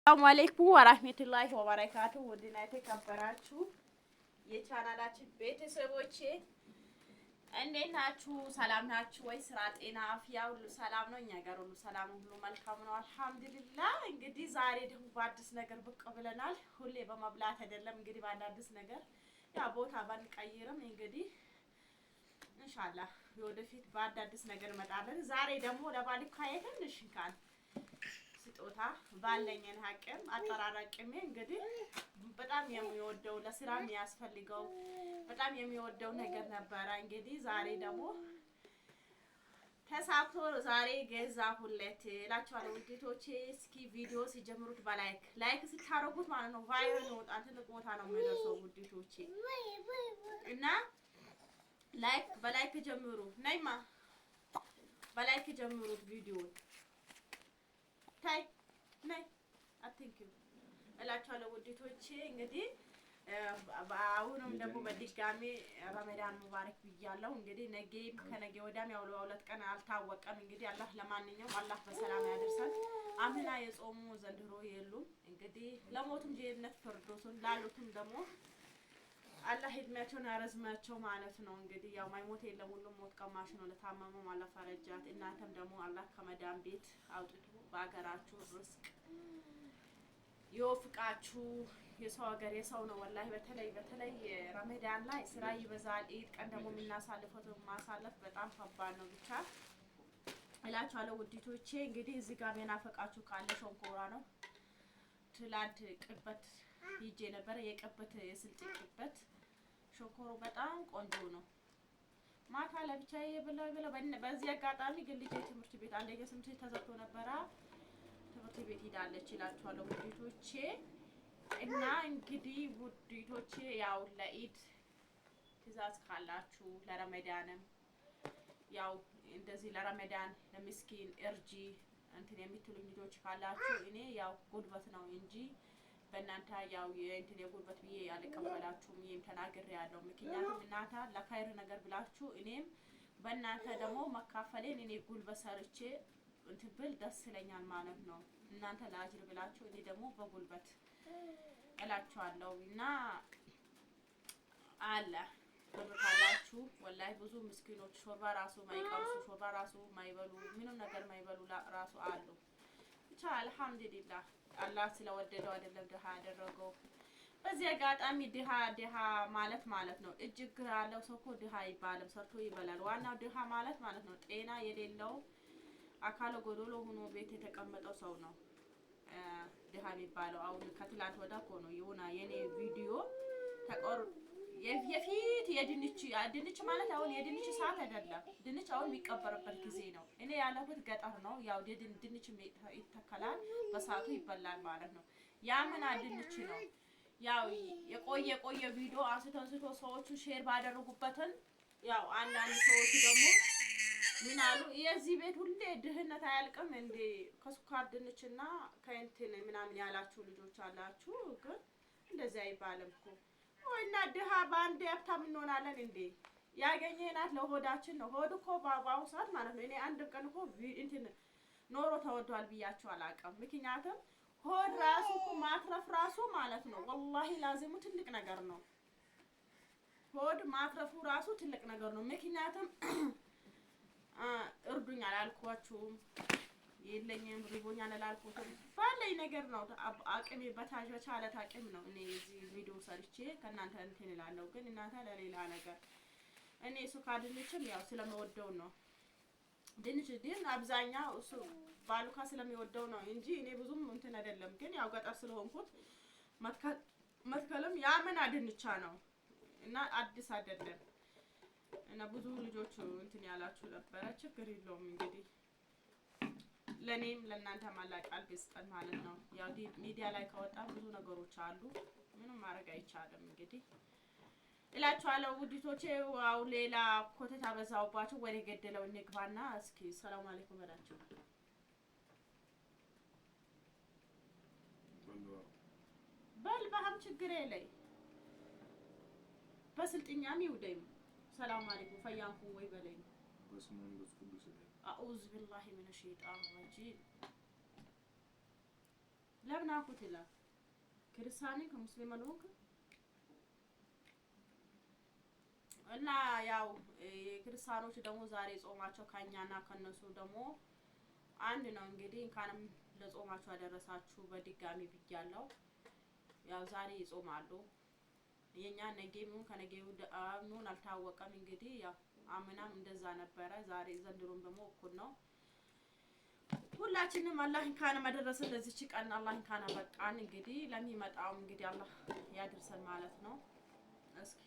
ሰላም አለይኩም ወራህመቱላሂ ወበረካቱ። ውድና የተከበራችሁ የቻናላችን ቤተሰቦቼ እንዴት ናችሁ? ሰላም ናችሁ ወይ? ስራ፣ ጤና፣ አፍያ ሁሉ ሰላም ነው? እኛ ጋር ሁሉ ሰላም ሁሉ መልካም ነው አልሐምዱሊላህ። እንግዲህ ዛሬ ደግሞ በአዲስ ነገር ብቅ ብለናል። ሁሌ በመብላት አይደለም እንግዲህ በአዲስ ነገር ያ ቦታ ባንቀይርም እንግዲህ ኢንሻአላህ ወደፊት በአዲስ ነገር እንመጣለን። ዛሬ ደግሞ ለባሊካዬ ትንሽ እንኳን ስጦታ ባለኝን ሀቅም አጠራራቅሜ እንግዲህ በጣም የሚወደው ለስራ የሚያስፈልገው በጣም የሚወደው ነገር ነበረ። እንግዲህ ዛሬ ደግሞ ተሳክቶ ዛሬ ገዛሁለት እላችኋለሁ ውዴቶቼ። እስኪ ቪዲዮ ሲጀምሩት ላይክ ስታረጉት ማለት ነው ቫይራል ይወጣል፣ ትልቅ ቦታ ነው የሚደርሰው ውዴቶቼ። እና በላይክ ጀምሩ ነይማ፣ በላይክ ጀምሩት ቪዲዮውን ታይ ነይ አትንኪው እላችኋለሁ ውዴቶቼ። እንግዲህ አሁንም ደግሞ በድጋሚ ረመዳን ሙባረክ ብያለሁ። እንግዲህ ነገም ከነገ ወዲያም ያው ለሁለት ቀን አልታወቀም። እንግዲህ አላህ ለማንኛውም አላህ በሰላም ያደርሰን። አምና የጾሙ ዘንድሮ የሉም። እንግዲህ ለሞቱም ጀነት ፍርዶሱን ላሉትም ደግሞ አላህ እድሜያቸውን ያረዝማቸው ማለት ነው። እንግዲህ ያው ማይሞት የለም ሁሉም ሞት ቀማሽ ነው። ለታመመው አላህ ፈረጃት። እናንተም ደግሞ አላህ ከመዳም ቤት አውጥቶ በአገራችሁ ርስቅ ይወፍቃችሁ። የሰው ሀገር የሰው ነው ወላሂ። በተለይ ረመዳን ላይ ስራ ይበዛል። ኢድ ቀን ደግሞ የምናሳልፈው ማሳለፍ በጣም ከባድ ነው። ብቻ እላችኋለሁ ውዲቶቼ። እንግዲህ እዚህ ጋር የናፈቃችሁ ካለ ሸንኮራ ነው። ትላንት ቅበት ሂጄ ነበረ። የቅበት የስልጤ ቅበት ሸንኮሮ በጣም ቆንጆ ነው። ማታ ለብቻዬ የበላው በዚህ አጋጣሚ ግን ልጄ ትምህርት ቤት አንደኛ ስምንት ተዘግቶ ነበረ። ትምህርት ቤት ሄዳለች እላችኋለሁ ውዴቶቼ። እና እንግዲህ ውዴቶቼ ያው ለኢድ ትእዛዝ ካላችሁ ለረመዳንም ያው እንደዚህ ለረመዳን ለምስኪን እርጂ እንትን የምትሉኝ ልጆች ካላችሁ እኔ ያው ጉልበት ነው እንጂ በእናንተ ያው የእንትን የጉልበት ብዬ አልቀበላችሁም። ይሄም ተናግሬ ያለው ምክንያቱም እናንተ ለካይር ነገር ብላችሁ እኔም በእናንተ ደግሞ መካፈሌን እኔ ጉልበት ሰርቼ እንትን ብል ደስ ይለኛል ማለት ነው። እናንተ ለአጅር ብላችሁ እኔ ደግሞ በጉልበት እላችኋለሁ። እና አለ ብር ካላችሁ ወላሂ ብዙ ምስኪኖች ሾርባ ራሱ ማይቀምሱ ሾርባ ራሱ ማይበሉ ምንም ነገር ማይበሉ ራሱ አሉ። ብቻ አልሐምዱሊላህ አላህ ስለወደደው አይደለም ድሃ ያደረገው። በዚህ አጋጣሚ ድሃ ማለት ነው እጅግ ያለው ሰው እኮ ድሃ አይባልም፣ ሰርቶ ይበላል። ዋናው ድሃ ማለት ነው ጤና የሌለው አካለ ጎዶሎ ሆኖ ቤት የተቀመጠው ሰው ነው ድሃ የሚባለው። አሁን ከትላንት ወዳ እኮ ነው የሆነ የኔ ቪዲዮ የፊት ድንች ማለት አሁን የድንች ሰዓት አይደለም። ድንች አሁን የሚቀበርበት ጊዜ ነው። እኔ ያለሁት ገጠር ነው። ያው ድንች ይተከላል በሰዓቱ ይበላል ማለት ነው። ያ ምን ድንች ነው ያው የቆየ ቪዲዮ አንስቶ ሰዎቹ ሼር ባደረጉበትን ያው አንዳንድ ሰዎች ደግሞ ምን አሉ የዚህ ቤት ሁሌ ድህነት አያልቅም እንዴ ከሱካር ድንችና ከእንትን ምናምን ያላችሁ ልጆች አላችሁ። ግን እንደዚህ አይባልም እኮ እና ድሃ በአንድ ሀብታም እንሆናለን እንዴ? ያገኘናት ለሆዳችን ነው። ሆድ እኮ በአሁኑ ሰዓት ማለት ነው እኔ አንድ ቀን እኮ እንትን ኖሮ ተወዷል ብያችሁ አላውቅም። ምክንያቱም ሆድ ራሱ እኮ ማትረፍ ራሱ ማለት ነው ወላሂ ላዚሙ ትልቅ ነገር ነው። ሆድ ማትረፉ ራሱ ትልቅ ነገር ነው። ምክንያቱም እርዱኝ አላልኳችሁም፣ የለኝም ሪቦኛል አላልኩትም። ባለኝ ነገር ነው አቅሜ በቻለ አቅም ነው እኔ እዚህ ቪዲዮ ሰርቼ ከእናንተ እንትን እላለሁ። ግን እናንተ ለሌላ ነገር እኔ ሱካር ድንችም ያው ስለምወደው ነው። ድንች ግን አብዛኛው እሱ ባሉካ ስለሚወደው ነው እንጂ እኔ ብዙም እንትን አይደለም። ግን ያው ገጠር ስለሆንኩት መትከልም ያመና ድንቻ ነው እና አዲስ አይደለም። እና ብዙ ልጆች እንትን ያላችሁ ነበረ። ችግር የለውም እንግዲህ ለኔም ለእናንተ ማላቃል ገዝተን ማለት ነው። ያው ሚዲያ ላይ ከወጣ ብዙ ነገሮች አሉ፣ ምንም ማድረግ አይቻልም። እንግዲህ እላችኋለሁ ውዲቶቼ። ዋው ሌላ ኮተት አበዛውባችሁ። ወደ ገደለው እንግባና እስኪ ሰላም አለይኩም በላችሁ። በልባህም ችግር የለኝ በስልጥኛም ይውደኝ። ሰላም አለይኩም ፈያንኩ ወይ በለኝ። በስሙን በስኩሉ ስለይ አኡዝ ቢላሂ ሚነ ሸይጣን ረጂም ለምን አኩት ይላል ክርስቲያኒ ከሙስሊም ነው እና ያው ክርስቲያኖች ደግሞ ዛሬ ጾማቸው ካኛና ከነሱ ደግሞ አንድ ነው እንግዲህ እንኳንም ለጾማቸው አደረሳችሁ በድጋሚ ብያለሁ ያው ዛሬ ይጾማሉ የኛ ነገም ከነገው አሁን አልታወቀም እንግዲህ ያው አምናም እንደዛ ነበረ ዛሬ ዘንድሮም ደግሞ እኩል ነው ሁላችንም አላህ እንኳን ማደረሰ ለዚህ ቀን አላህ እንኳን በቃን እንግዲህ ለሚመጣው እንግዲህ አላህ ያድርሰን ማለት ነው እስኪ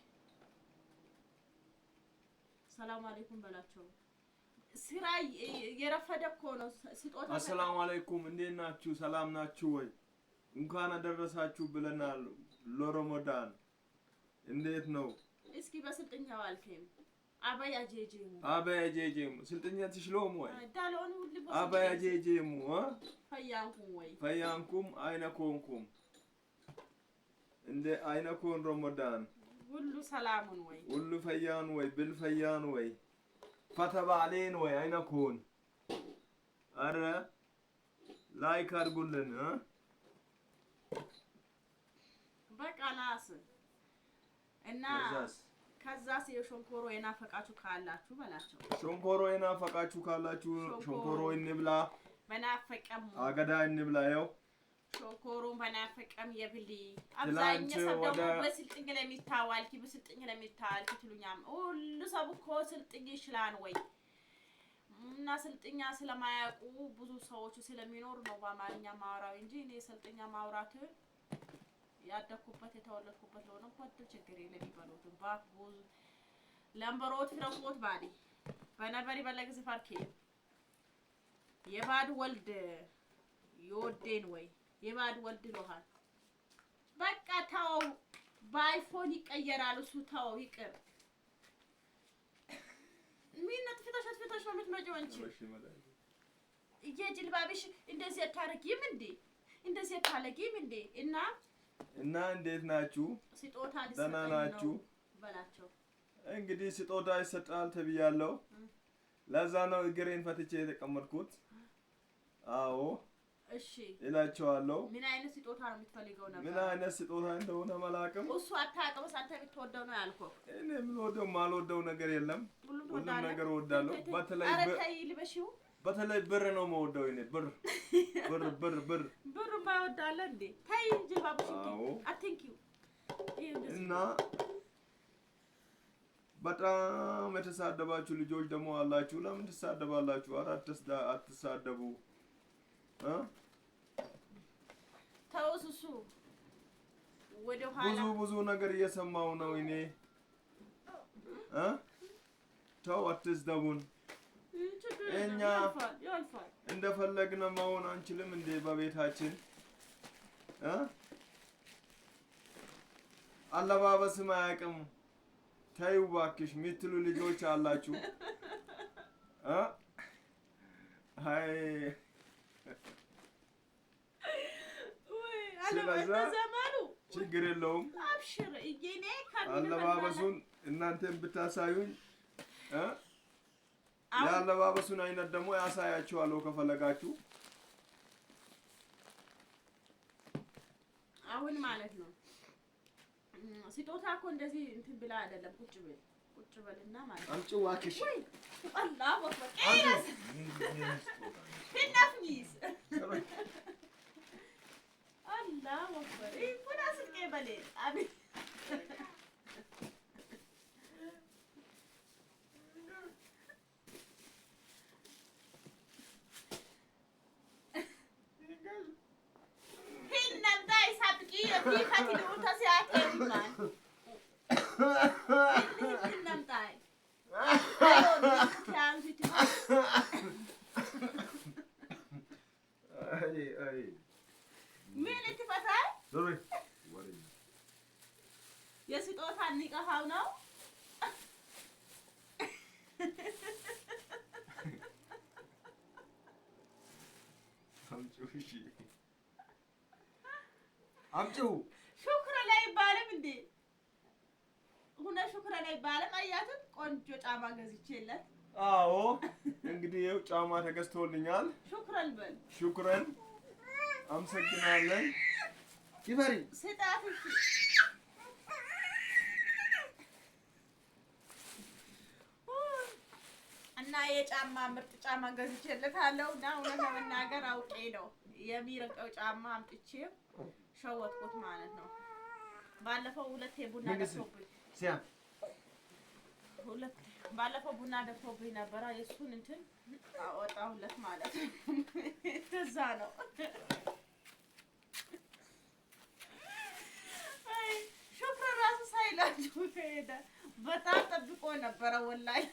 ሰላም አለይኩም በላቸው ስራ የረፈደ እኮ ነው ስጦታ አሰላሙ አለይኩም እንዴት ናችሁ ሰላም ናችሁ ወይ እንኳን አደረሳችሁ ብለናል ለረመዳን እንዴት ነው እስኪ በስልጥኛው አልከኝ አባያ ጄጄሙ ስልጥኛ ትሽሎም ወይ ዳሎን ሁሉ አባያ ጄጄሙ ፈያንኩም አይነኮንኩም እንደ አይነኮን ረመዳን ሁሉ ሰላሙን ወይ ሁሉ ፈያን ወይ بالفያን ወይ ፈተባሌን ወይ አይነኮን አረ ላይክ አድርጉልን በቃ ናስ እና ከዛስ የሾንኮሮ የናፈቃችሁ ካላችሁ በላቸው ሾንኮሮ የናፈቃችሁ ካላችሁ ሾንኮሮ እንብላ በናፈቀም አገዳ እንብላ ያው ሾንኮሮ በናፈቀም የብሊ አብዛኛው ሰው ደግሞ በስልጥኝ ለሚታዋልኪ በስልጥኝ ለሚታዋልኪ ትሉኛም ሁሉ ሰው እኮ ስልጥኝ ይችላል ወይ እና ስልጥኛ ስለማያውቁ ብዙ ሰዎች ስለሚኖር ነው በአማርኛ ማውራው እንጂ እኔ ስልጥኛ ማውራት ያደኩበት የተወለድኩበት ነው እንኳን ችግር የለም ይባሉት ባክቦዝ ለምበሮት ፍረቆት ባዲ በነበሪ በለግ ዝፋርኬ የባድ ወልድ ይወደን ወይ የባድ ወልድ ሎሃል በቃ ታው በአይፎን ይቀየራል እሱ ታው ይቅር ምን ተፈታሽ ነው የምትመጪው አንቺ እየጅልባብሽ እንደዚህ አታረጊም እንደዚህ አታለጊም እንዴ እና እንዴት ናችሁ ስጦታ ደህና ናችሁ በላቸው እንግዲህ ስጦታ ይሰጣል ተብያለሁ ለዛ ነው እግሬን ፈትቼ የተቀመጥኩት አዎ እሺ እላቸዋለሁ ምን አይነት ስጦታ ነው የምትፈልገው ነበር ምን አይነት ስጦታ እንደሆነ ማላቀም እሱ አታቀው ሳንተ ብትወደው ነው ያልከው እኔ ምን ወደው ማልወደው ነገር የለም ሁሉም ነገር ወዳለሁ በተለይ ብር ነው የምወደው እኔ ብር ማይወዳለ እንዴ ታይ ጅልባብሽ አቴንኪው እና በጣም የተሳደባችሁ ልጆች ደግሞ አላችሁ ለምን ትሳደባላችሁ አትሳደቡ ተውሱሱ ወደ ኋላ ብዙ ነገር እየሰማው ነው እኔ ተው አትስደቡን እኛ እንደፈለግን መሆን አንችልም እንዴ በቤታችን አለባበስ ማያቅም ታዩ ባክሽ ምትሉ ልጆች አላችሁ አይ ስለዘመኑ ችግር የለውም አብሽር እየኔ አለባበሱን እናንተም ብታሳዩኝ ያለባበሱን አይነት ደግሞ ያሳያችኋለሁ ከፈለጋችሁ አሁን ማለት ነው ስጦታ እኮ እንደዚህ እንትን ብላ አይደለም ቁጭ በልና ማለት አምጪ ዋክሽ አላህ ወፈቀስ ፍናፍኒስ አላህ ወፈረ ይሁን አስቀ በለ አቤት ፊፋቲ ሉታ ሲያተርማን እንምጣይ አይ ምን ልትፈታል ዞሪ የስጦታ ንቀሃው ነው አምጪው ሹክራ ላይ ባለም እንዴ ሁና ሹክራ ላይ ባለም አያቱን ቆንጆ ጫማ ገዝቼለት አዎ እንግዲህ ይኸው ጫማ ተገዝቶልኛል ሹክራን በል ሹክራን አመሰግናለን። ይፈሪ ስጣት እና የጫማ ምርጥ ጫማ ገዝቼለታለሁ እና እውነት ለመናገር አውቄ ነው የሚረቀው ጫማ አምጥቼ ሸወትኩት ማለት ነው። ባለፈው ሁለቴ ቡና ደፍቶብኝ ቡና ደፍቶብኝ ነበረ። የእሱን እንትን አወጣሁለት ማለት ነው። ከዛ ነው ሹፍር ራሱ ሳይላችሁ ሄደ። በጣም ጠብቆ ነበረ ወላሂ።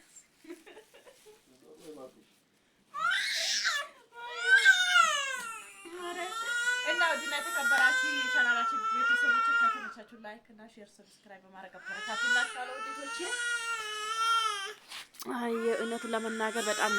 እና ውድና የተከበራችሁ የቻናላችን ቤተሰቦች ከተመቻችሁ ላይክ እና ሼር ሰብስክራይብ በማድረግ አበረታቱላችሁ። ውዴቶቼ አይ እውነቱን ለመናገር በጣም